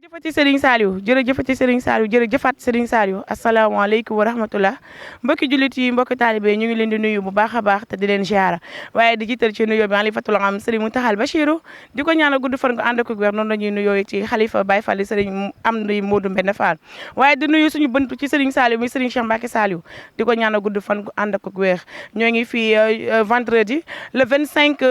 jërëjëfati Serigne Saliou jërëjëfati Serigne Saliou jërëjëfat Serigne Saliou asalaamaaleykum wa rahmatullah mbokki jullit yi mbokki taalibe ñu ngi leen di nuyu bu baax a baax te di leen ziara waaye di jiital ci nuyoo bi xalifatul am Serigne Mountakha Bachirou di ko ñaanal gudd fan ko ànd ak wér noonu la ñuy nuyoo ci xalifa Baye Fall Serigne Amdi Modou Mbène Fall waaye di nuyu suñu bëntu ci Serigne Saliou muy Serigne Cheikh Mbacké Saliou di ko ñaanal gudd fan ko ànd ak wér ñoo ngi fii vendredi le 25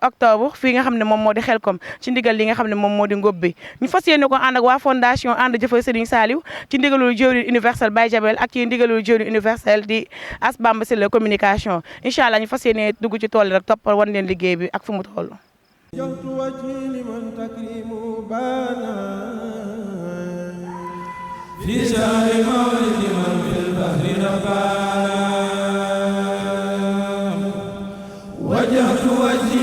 octobre fii nga xam ne moom moo di Xelkom ci ndigal li nga xam ne moom moo di ngóob bi ñu fas yéene ko ànd ak waa fondation ànd jëfal Serigne Saliou ci ndigalul jëwriñ universel Baye Jabel ak ci ndigalul jëwriñ universel di As Bamba si la communication incha allah ñu fas yéene dugg ci tool rek topp wan leen liggéey bi ak fu mu toll. وجهت وجهي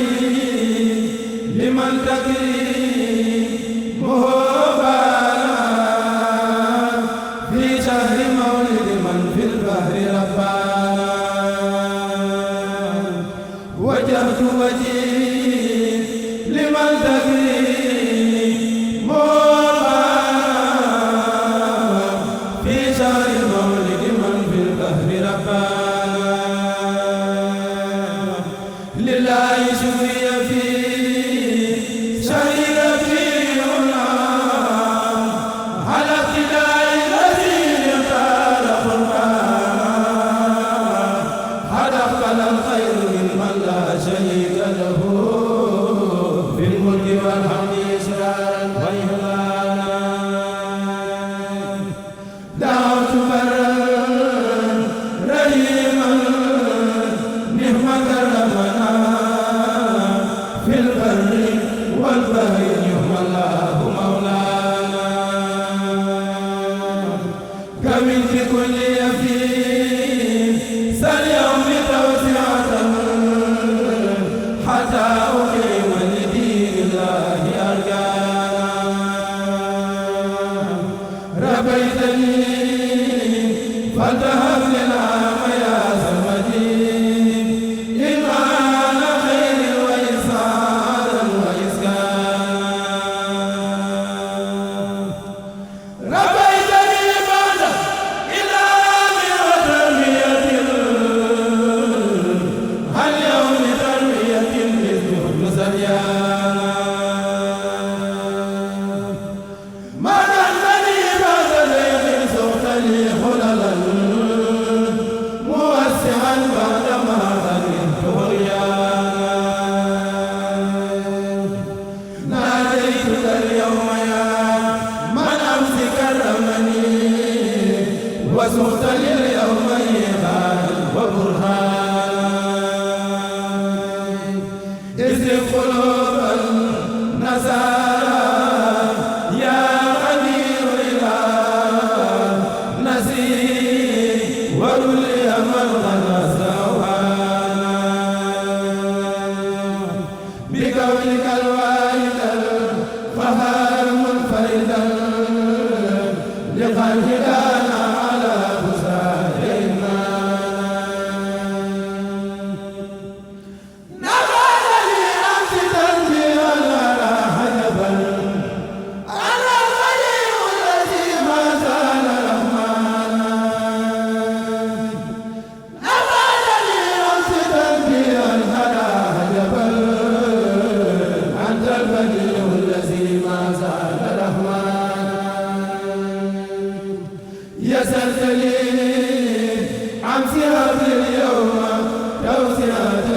لمن تكريمه بانا في شهر مولد من في البحر ربانا وجهت وجهي لمن تكريمه بانا في شهر مولد من في البحر ربانا لله شفي في شهيد في على ابتداء الذي قال قرآن حدق الخير ممن لا شريك له في الملك والحمد إسرارا وإهلالا دعوت برا رحيما نعم كرمنا في البر والبحر نعم الله مولانا كمن في كل يفين ساليوم توسعة حتى أقيم لدين الله أركانا ربيتني فالتهب لنا يا سمدي إيمان خير وإسعادا وإسكانا ربيتني بعد إلهام وتربية اليوم تربية مثل سريانا ما دلني بعد ذيق سوط لي خللا موسعا بعد ما غنمت غريانا ناديتك اليوم يا من أمس كرمني وسقت لليوم إيمان وبرهان إذ قلوب النصارى يا قدير إلى نسير ولي من غنسوها بقولك الواحد القهار منفردا لقد هدانا على بسائرنا نبات لي أمس تنبيها على حجبا أنا الغني الذي ما زال رحمانا نبات لي أمس تنبيها على حجبا أنت البديع الذي ما زال رحمانا يسرت لي عن سهر اليوم توسعة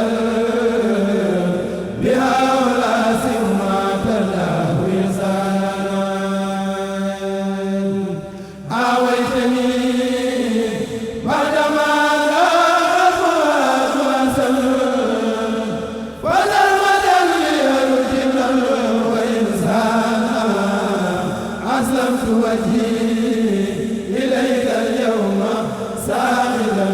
بها ولا سمعة الله يسانا آويتني بعدما ذاق فؤاد وأسر وزلمة لي رجلا وإنسانا أسلمت وجهي إليك اليوم ساخلا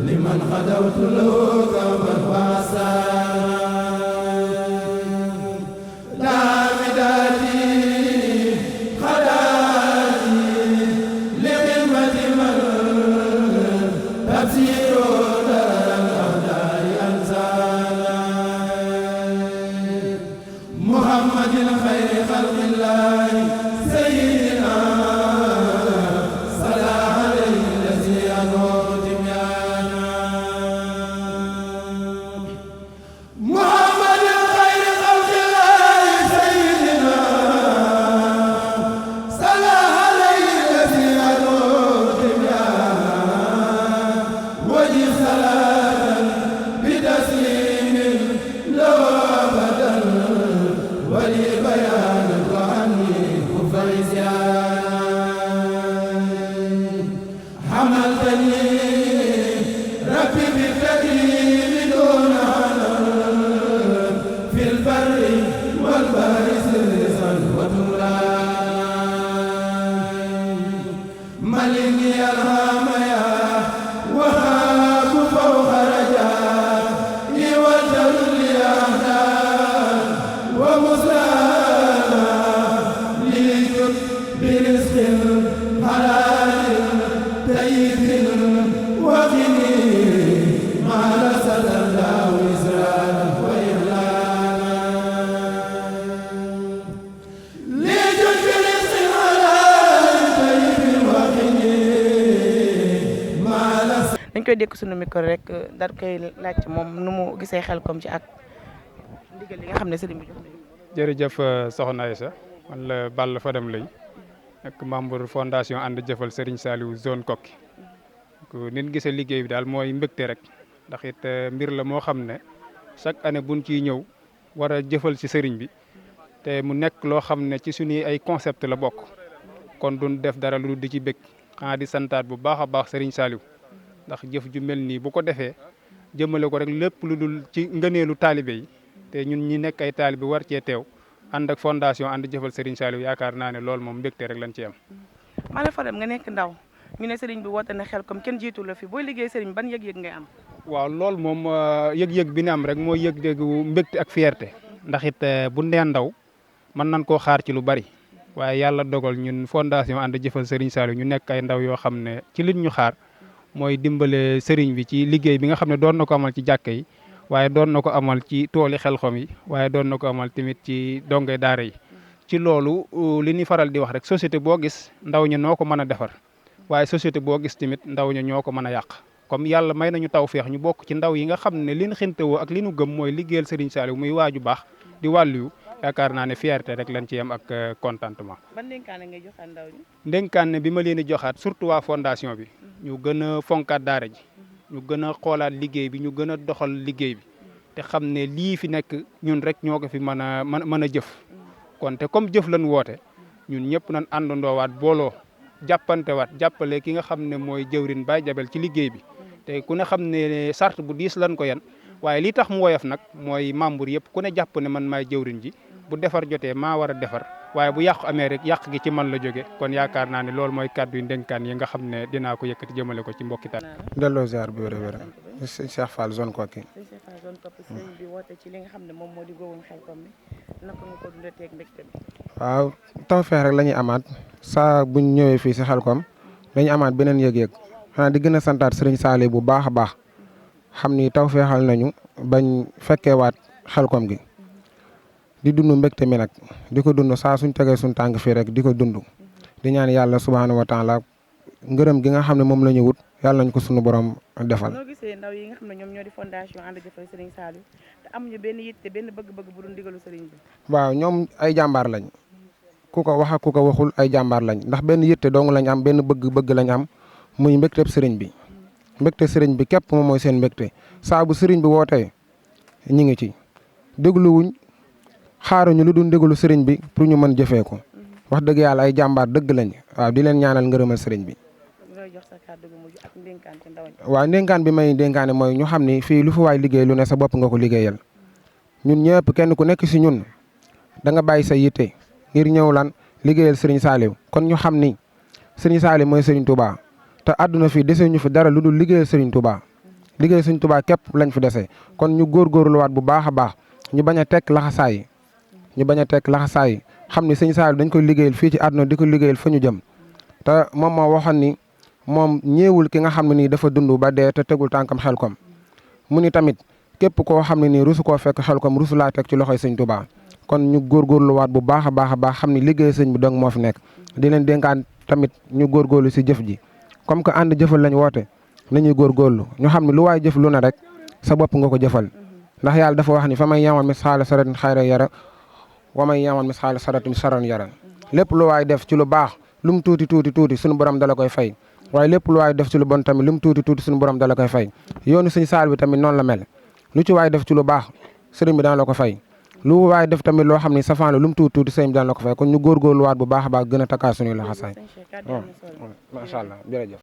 لمن خدوت له كوبا وعسانا دامداتي خداتي لخدمة من تفسير دار الأهداء أنسانا محمد خير خلق الله dañ koy dékk suñu micro rek daal koy laaj moom nu mu gisee Xelcom ci ak ndigal li nga xam ne sëriñ bi jox nañu. jërëjëf soxna Aïssa man la Balla Fadam lay ak membre fondation ànd jëfal Serigne Saliou zone Koki nit gisee liggéey bi daal mooy mbégte rek ndax it mbir la moo xam ne chaque année buñ ciy ñëw war a jëfal ci sëriñ bi te mu nekk loo xam ne ci suñuy ay concept la bokk kon duñ def dara lu di ci bég xanaa di santaat bu baax a baax Serigne Saliou ndax jëf ju mel nii bu ko defee jëmale ko rek lépp lu dul ci ngëneelu taalibe yi te ñun ñi nekk ay taalibe war cee teew ànd ak fondation ànd jëfal Serigne Saliou yaakaar naa ne loolu moom mbégte rek lañ ci am. Balla Fadam nga nekk ndaw ñu ne Serigne bi woote na Xelcom kenn jiitu la fi booy liggéey Serigne ban yëg-yëg ngay am. waaw loolu moom yëg-yëg bi ne am rek mooy yëg-yëgu mbégte ak fierté ndax it bu nee ndaw mën nañ koo xaar ci lu bari waaye yàlla dogal ñun fondation ànd jëfal Serigne Saliou ñu nekk ay ndaw yoo xam ne ci liñ ñu xaar mooy dimbale Serigne bi ci liggéey bi nga xam ne doon na ko amal ci jàkka yi waaye doon na ko amal ci tooli Xelcom yi waaye doon na ko amal tamit ci dongay daara yi. ci loolu li ñuy faral di wax rek société boo gis ndaw ñi noo ko mën a defar waaye société boo gis tamit ndaw ñi ñoo ko mën a yàq comme yàlla may nañu tawfeex ñu bokk ci ndaw yi nga xam ne li ñu xintewoo ak li ñu gëm mooy liggéeyal Serigne Saliou muy waaju baax di wàllu yaakaar naa ne fierté rek lañ ci am ak contentement. ban ndénkaane ngay joxaat ndaw ñi. ndénkaane bi ma leen di joxaat surtout waa fondation bi ñu gën a fonkaat daara ji ñu gën a xoolaat liggéey bi ñu gën a doxal liggéey bi te xam ne lii fi nekk ñun rek ñoo ko fi mën a jëf kon te comme jëf lañ woote ñun ñëpp nañ àndandoowaat booloo jàppantewaat jàppale ki nga xam ne mooy jëwrin Baye Jabel ci liggéey bi te ku ne xam ne sart bu diis lañ ko yan waaye li tax mu woyof nag mooy membre yëpp ku ne jàpp ne man maay jëwrin ji bu defar jotee maa war a defar waaye bu yàqu amee rek yàq gi ci man la jóge kon yaakaar naa ne loolu mooy kàddu yu ndénkaan yi nga xam ne dinaa ko yëkkati jëmale ko ci mbokki taal. delloo ziar bi wér-wér sëñ Cheikh Fall zone Koki. sëñ Cheikh Fall zone Koki sëñ bi woote ci li nga xam ne moom moo di góobum Xelcom bi naka nga ko dundee teeg mbégte bi. waaw tawfeex rek la ñuy amaat saa buñ ñëwee fii si Xelcom dañuy amaat beneen yëg-yëg xanaa di gën a santaat Serigne Saliou bu baax a baax xam ni tawfeexal nañu bañ fekkeewaat Xelcom gi di dund mbégte mi nag di ko dund saa suñ tegee suñ tànk fii rek di ko dund di ñaan yàlla subhaanahu wa taala ngërëm gi nga xam ne moom la ñu wut yàlla nañ ko suñu borom defal. noo gisee ndaw yi nga xam ne ñoom ñoo di fondation ànd jëfal Serigne Saliou te amuñu benn yitte benn bëgg-bëgg bu dul ndigalu Serigne bi. waaw ñoom ay jàmbaar lañ ku ko wax ak ku ko waxul ay jàmbaar lañ ndax benn yitte dong lañ am benn bëgg-bëgg lañ am muy mbégteeb Serigne bi mbégte Serigne bi képp moom mooy seen mbégte saa bu Serigne bi wootee ñi ngi ci dégluwuñ xaaruñu lu dul déglu Serigne bi pour ñu mën jëfee ko wax dëgg yàlla ay jàmbaar dëgg lañ waaw di leen ñaanal ngërëmal Serigne bi. waaw ndénkaan bi may ndénkaane mooy ñu xam ni fii lu fi waay liggéey lu ne sa bopp nga ko liggéeyal ñun ñëpp kenn ku nekk si ñun da nga bàyyi sa yitte ngir ñëw lan liggéeyal Serigne Saliou kon ñu xam ni Serigne Saliou mooy Serigne Touba te àdduna fii dese ñu fi dara lu dul liggéeyal Serigne Touba liggéeyal Serigne Touba képp lañ fi dese kon ñu góorgóorluwaat bu baax a baax ñu bañ a tekk laxasaay ñu bañ a tekk laxasaay xam ni Serigne Saliou dañ koy liggéeyal fii ci àdduna di ko liggéeyal fa ñu jëm te moom moo waxoon ni moom ñeewul ki nga xam ne nii dafa dund ba dee te tegul tànkam Xelcom mu ni tamit képp koo xam ne nii rusu koo fekk Xelcom rusu laa teg ci loxoy Sëñ Touba kon ñu góorgóorluwaat bu baax a baax xam ni liggéey sëñ bi dong moo fi nekk di leen dénkaan tamit ñu góorgóorlu si jëf ji comme que ànd jëfal lañ woote nañuy góorgóorlu ñu xam ne lu waay jëf lu ne rek sa bopp nga ko jëfal ndax yàlla dafa wax ni fa may yamal misqaala saratin xayran yara wa may yamal misqaala saratin saran yara lépp lu waay def ci lu baax lu mu tuuti suñu borom dala koy fay waaye lépp lu waay def ci lu bon tamit lu mu tuuti suñu borom dala koy fay yoonu sëñ Saal bi tamit noonu la mel lu ci waay def ci lu baax sëriñ bi dana la ko fay lu waay def tamit loo xam ne safaan la lu mu tuuti sëriñ bi dana la ko fay kon ñu góorgóorluwaat bu baax a baax gën a takkaa suñuy laxasaay macha allah jërëjëf